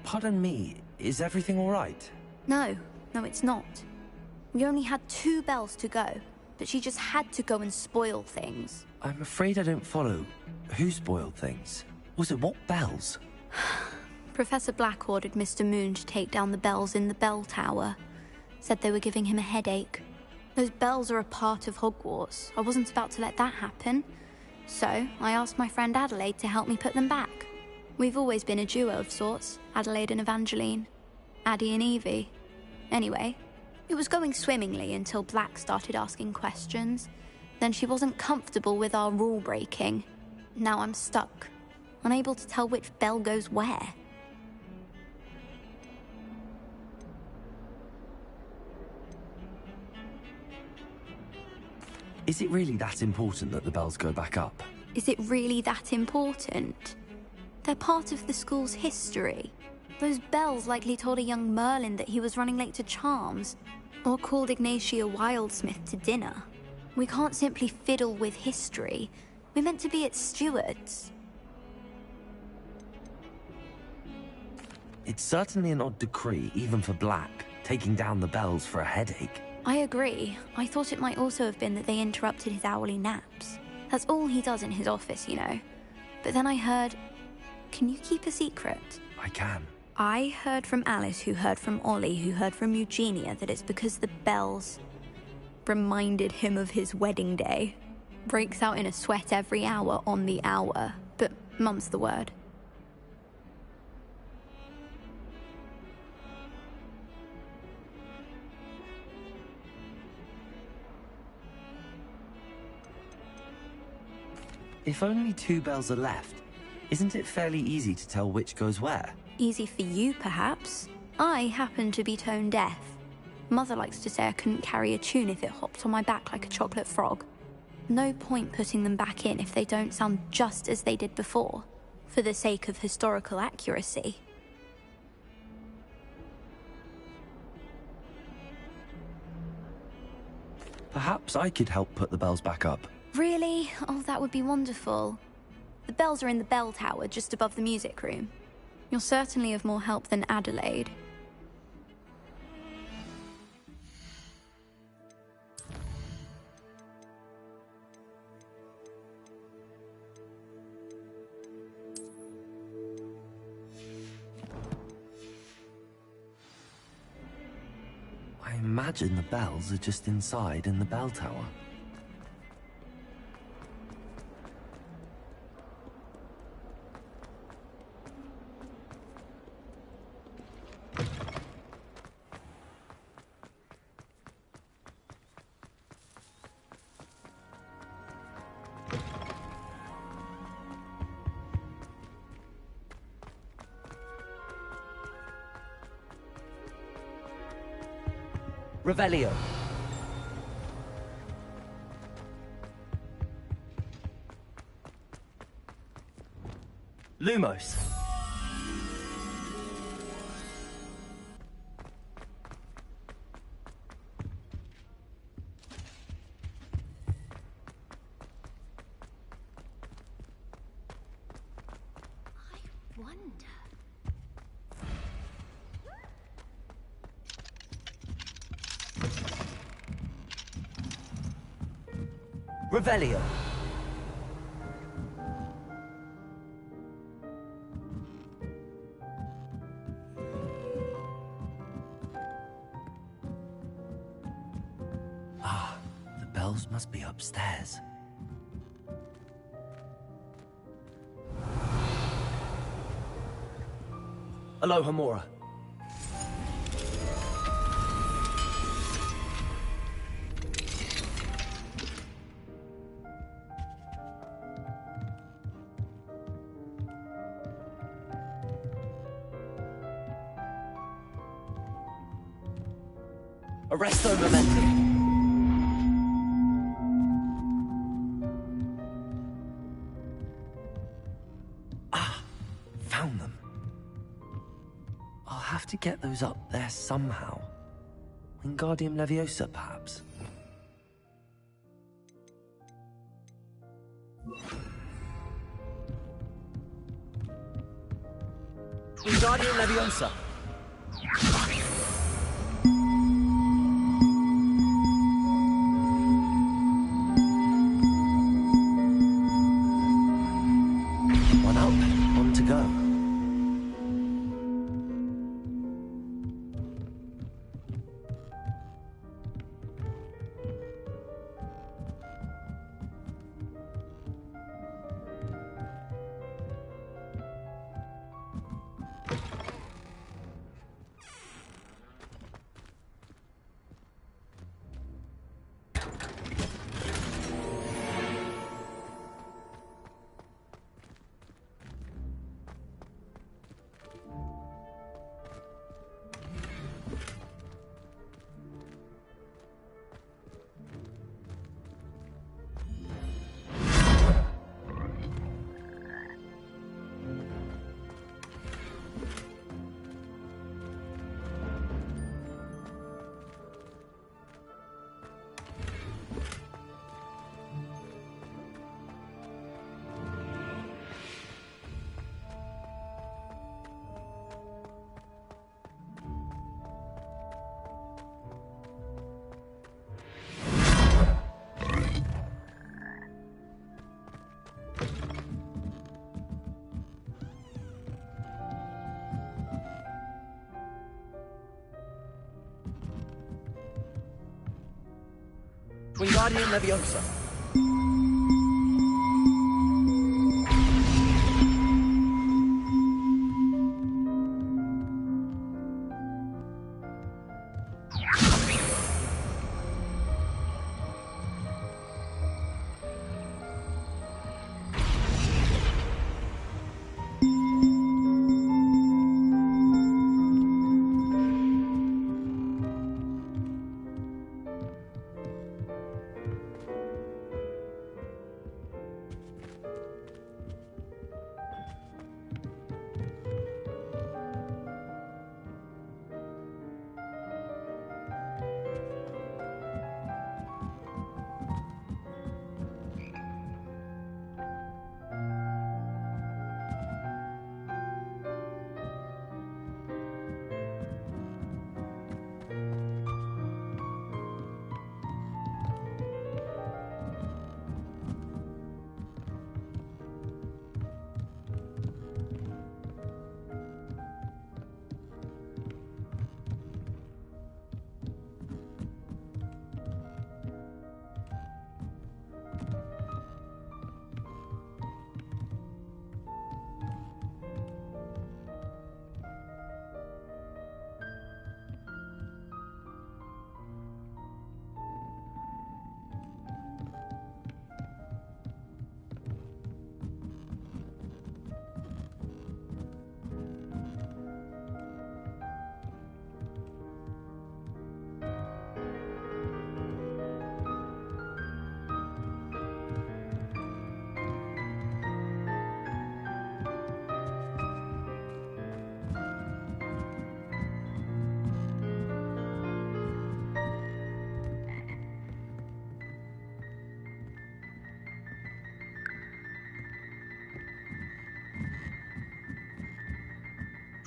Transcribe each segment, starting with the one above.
Pardon me, is everything all right? No, it's not. We only had 2 bells to go, but she just had to go and spoil things. I'm afraid I don't follow. Who spoiled things? Also, what bells? Professor Black ordered Mr. Moon to take down the bells in the bell tower. Said they were giving him a headache. Those bells are a part of Hogwarts. I wasn't about to let that happen. So, I asked my friend Adelaide to help me put them back. We've always been a duo of sorts, Adelaide and Evangeline. Addie and Evie. Anyway, it was going swimmingly until Black started asking questions. Then she wasn't comfortable with our rule breaking. Now I'm stuck, unable to tell which bell goes where. Is it really that important that the bells go back up? Is it really that important? They're part of the school's history. Those bells likely told a young Merlin that he was running late to Charms, or called Ignatia Wildsmith to dinner. We can't simply fiddle with history. We're meant to be its stewards. It's certainly an odd decree, even for Black, taking down the bells for a headache. I agree. I thought it might also have been that they interrupted his hourly naps. That's all he does in his office, you know. But then I heard... Can you keep a secret? I can. I heard from Alice, who heard from Ollie, who heard from Eugenia, that it's because the bells reminded him of his wedding day. Breaks out in a sweat every hour on the hour, but mum's the word. If only 2 bells are left, isn't it fairly easy to tell which goes where? Easy for you, perhaps. I happen to be tone deaf. Mother likes to say I couldn't carry a tune if it hopped on my back like a chocolate frog. No point putting them back in if they don't sound just as they did before, for the sake of historical accuracy. Perhaps I could help put the bells back up. Really? Oh, that would be wonderful. The bells are in the bell tower just above the music room. You're certainly of more help than Adelaide. I imagine the bells are just inside in the bell tower. Revelio. Lumos. I wonder... Revelio. Ah, the bells must be upstairs. Aloha Mora. Arresto Momentum. Ah, found them. I'll have to get those up there somehow. Wingardium Leviosa, perhaps. Wingardium Leviosa. One up, one to go. Wingardium Leviosa.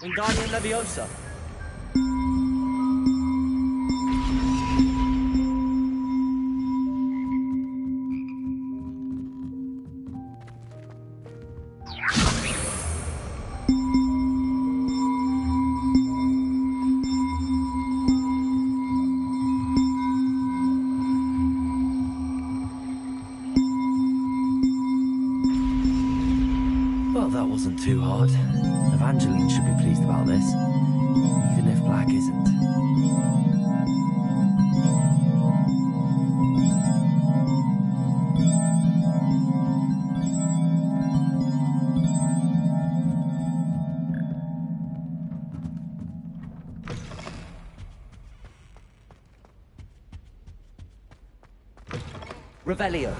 Wingardium Leviosa. Well, that wasn't too hard. Evangeline should be pleased about this, even if Black isn't. Revelio.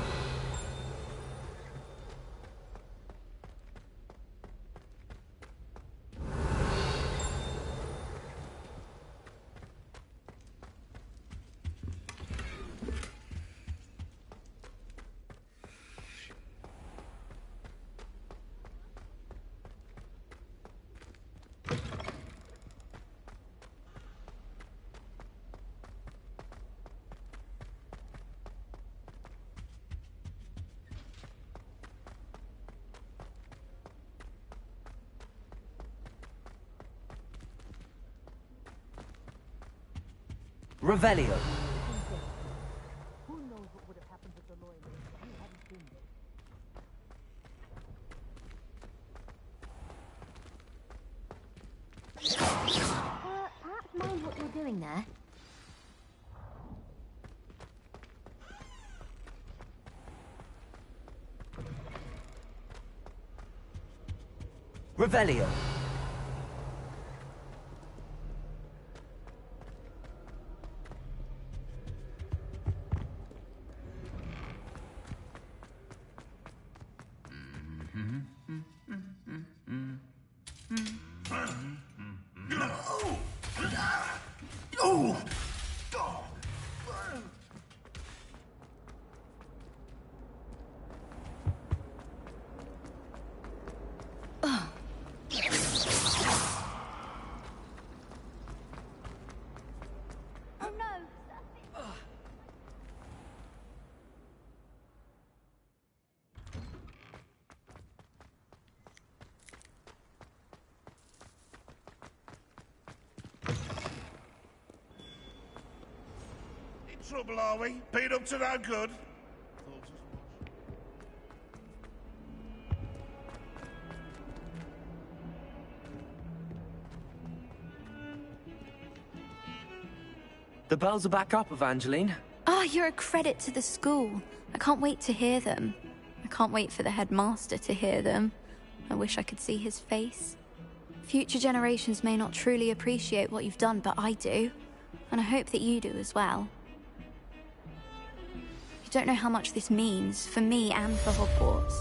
Revelio. Who knows what would have happened with the lawyer if you hadn't been there? Perhaps mind what you're doing there. Revelio. Trouble, are we? Been up to no good? The bells are back up, Evangeline. Oh, you're a credit to the school. I can't wait to hear them. I can't wait for the headmaster to hear them. I wish I could see his face. Future generations may not truly appreciate what you've done, but I do. And I hope that you do as well. You don't know how much this means, for me and for Hogwarts.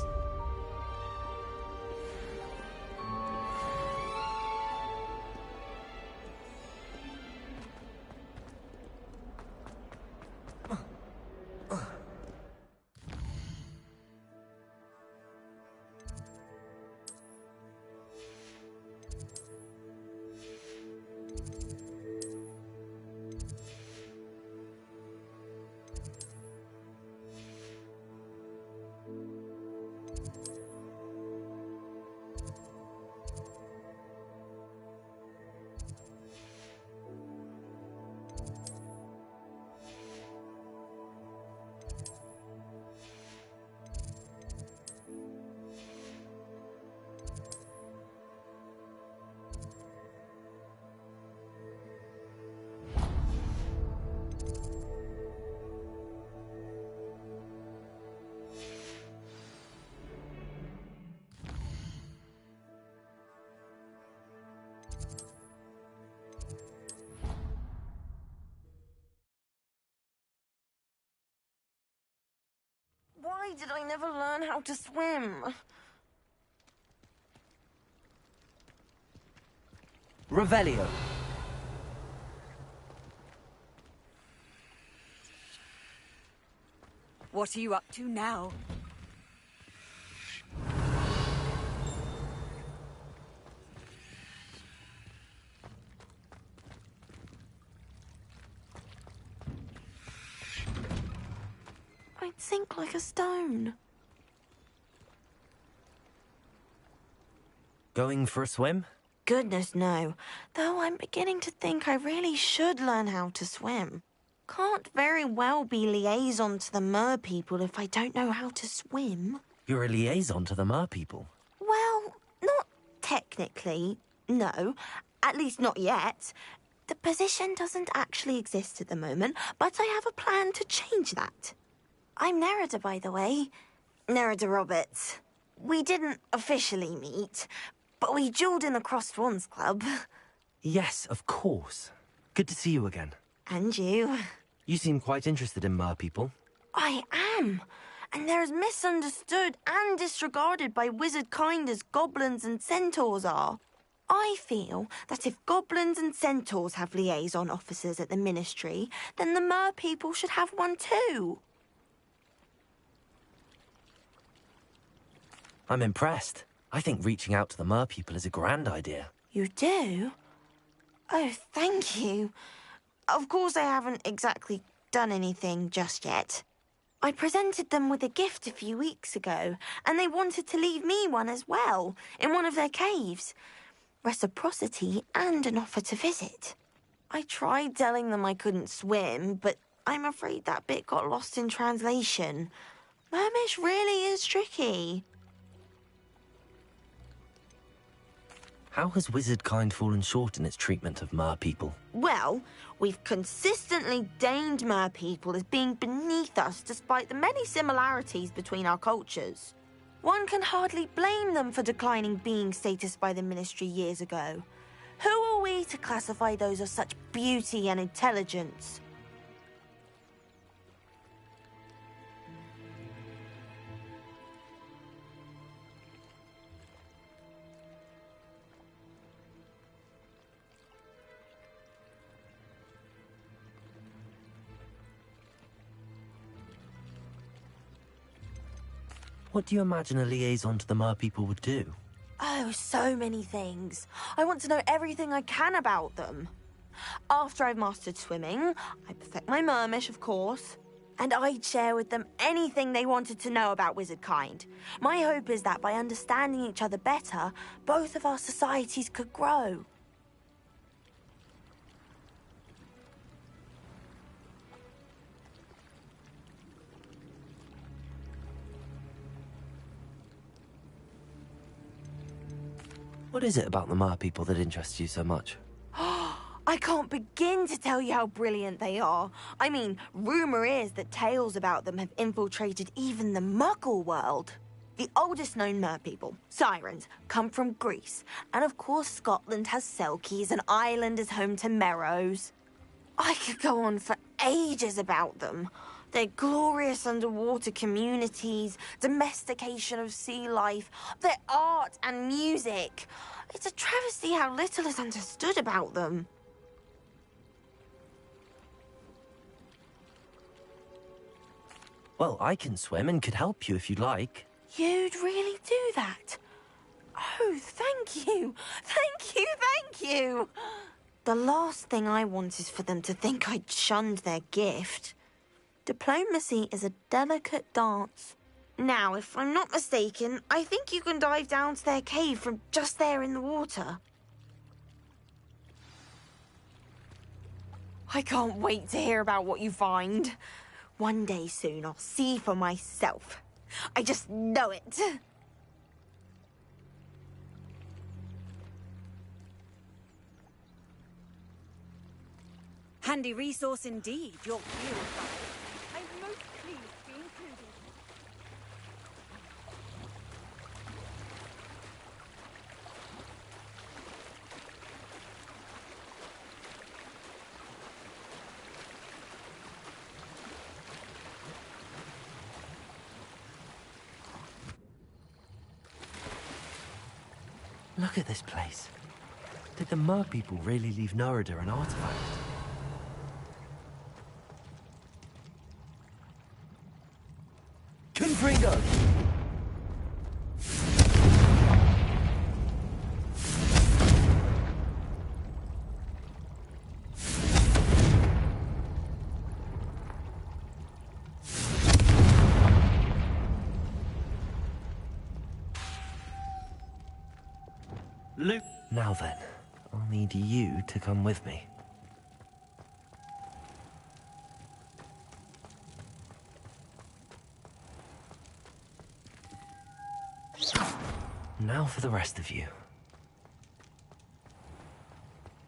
Why did I never learn how to swim? Revelio. What are you up to now? I'd sink like a stone. Going for a swim? Goodness, no. Though I'm beginning to think I really should learn how to swim. Can't very well be liaison to the mer people if I don't know how to swim. You're a liaison to the mer people. Well, not technically, no. At least not yet. The position doesn't actually exist at the moment, but I have a plan to change that. I'm Nerida, by the way. Nerida Roberts. We didn't officially meet, but we duelled in the Crossed Swans Club. Yes, of course. Good to see you again. And you. You seem quite interested in mer people. I am. And they're as misunderstood and disregarded by wizard kind as goblins and centaurs are. I feel that if goblins and centaurs have liaison officers at the Ministry, then the mer people should have one too. I'm impressed. I think reaching out to the mer people is a grand idea. You do? Oh, thank you. Of course I haven't exactly done anything just yet. I presented them with a gift a few weeks ago, and they wanted to leave me one as well, in one of their caves. Reciprocity and an offer to visit. I tried telling them I couldn't swim, but I'm afraid that bit got lost in translation. Mermish really is tricky. How has wizardkind fallen short in its treatment of mer people? Well, we've consistently deigned mer people as being beneath us despite the many similarities between our cultures. One can hardly blame them for declining being status by the Ministry years ago. Who are we to classify those of such beauty and intelligence? What do you imagine a liaison to the mer people would do? Oh, so many things. I want to know everything I can about them. After I've mastered swimming, I perfect my mermish, of course, and I'd share with them anything they wanted to know about wizardkind. My hope is that by understanding each other better, both of our societies could grow. What is it about the mer people that interests you so much? I can't begin to tell you how brilliant they are. I mean, rumour is that tales about them have infiltrated even the Muggle world. The oldest known mer people, sirens, come from Greece. And of course Scotland has Selkies and Ireland is home to Merrows. I could go on for ages about them. Their glorious underwater communities, domestication of sea life, their art and music. It's a travesty how little is understood about them. Well, I can swim and could help you if you'd like. You'd really do that? Oh, thank you. Thank you, thank you. The last thing I want is for them to think I'd shunned their gift. Diplomacy is a delicate dance. Now, if I'm not mistaken, I think you can dive down to their cave from just there in the water. I can't wait to hear about what you find. One day soon, I'll see for myself. I just know it. Handy resource indeed, your field guide. I'm most pleased to be included. Look at this place. Did the mer people really leave Norada an artifact? Confringo! Luke. Now then, I'll need you to come with me. Now for the rest of you.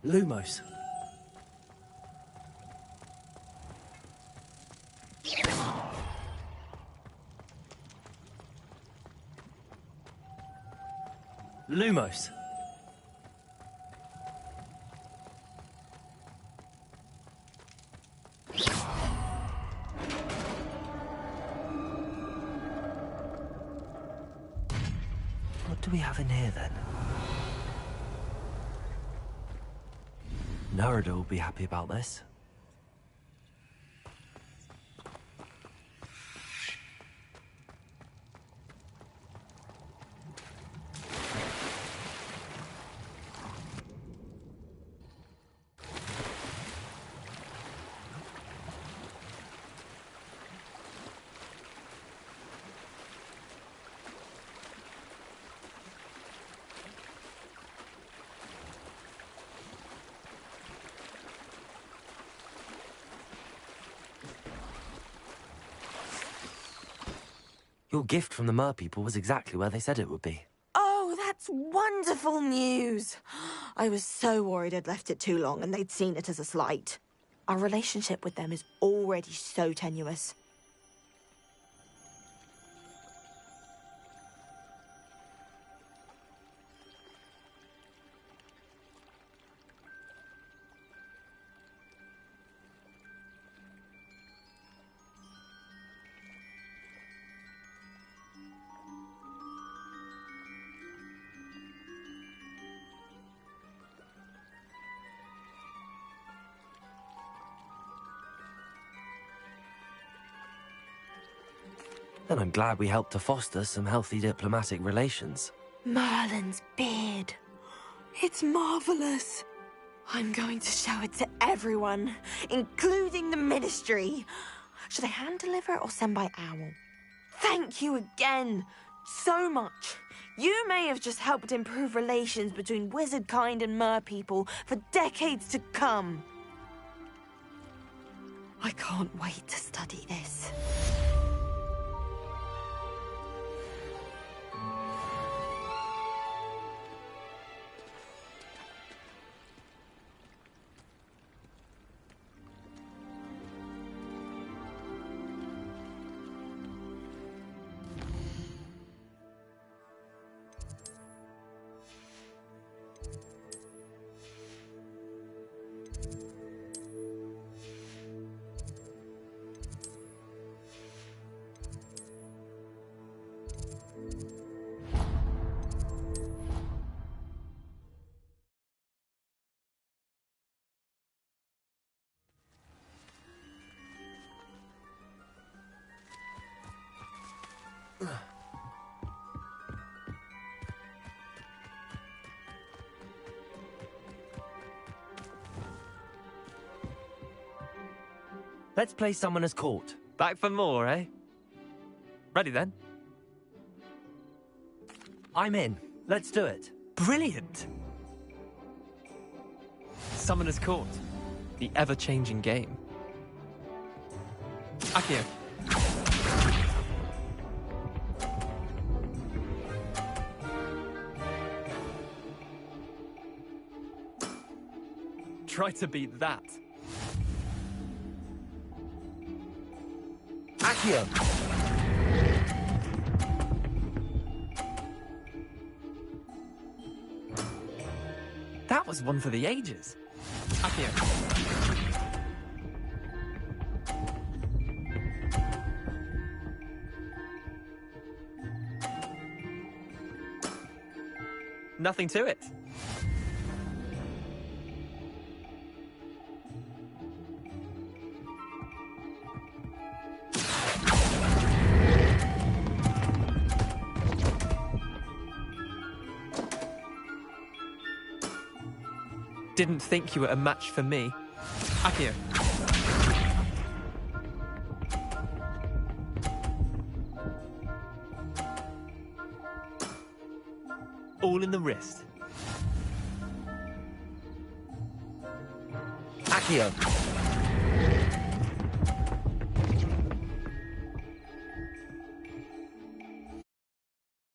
Lumos. Lumos. What do we have in here, then? Norada will be happy about this. Your gift from the mer people was exactly where they said it would be. Oh, that's wonderful news. I was so worried I'd left it too long and they'd seen it as a slight. Our relationship with them is already so tenuous. Then I'm glad we helped to foster some healthy diplomatic relations. Merlin's beard. It's marvelous. I'm going to show it to everyone, including the Ministry. Should I hand deliver it or send by owl? Thank you again so much. You may have just helped improve relations between wizard kind and mer people for decades to come. I can't wait to study this. Let's play Summoner's Court. Back for more, eh? Ready then? I'm in. Let's do it. Brilliant! Summoner's Court. The ever-changing game. Akio. Try to beat that. Accio! That was one for the ages. Akio. Nothing to it. Didn't think you were a match for me. Akio. All in the wrist. Accio!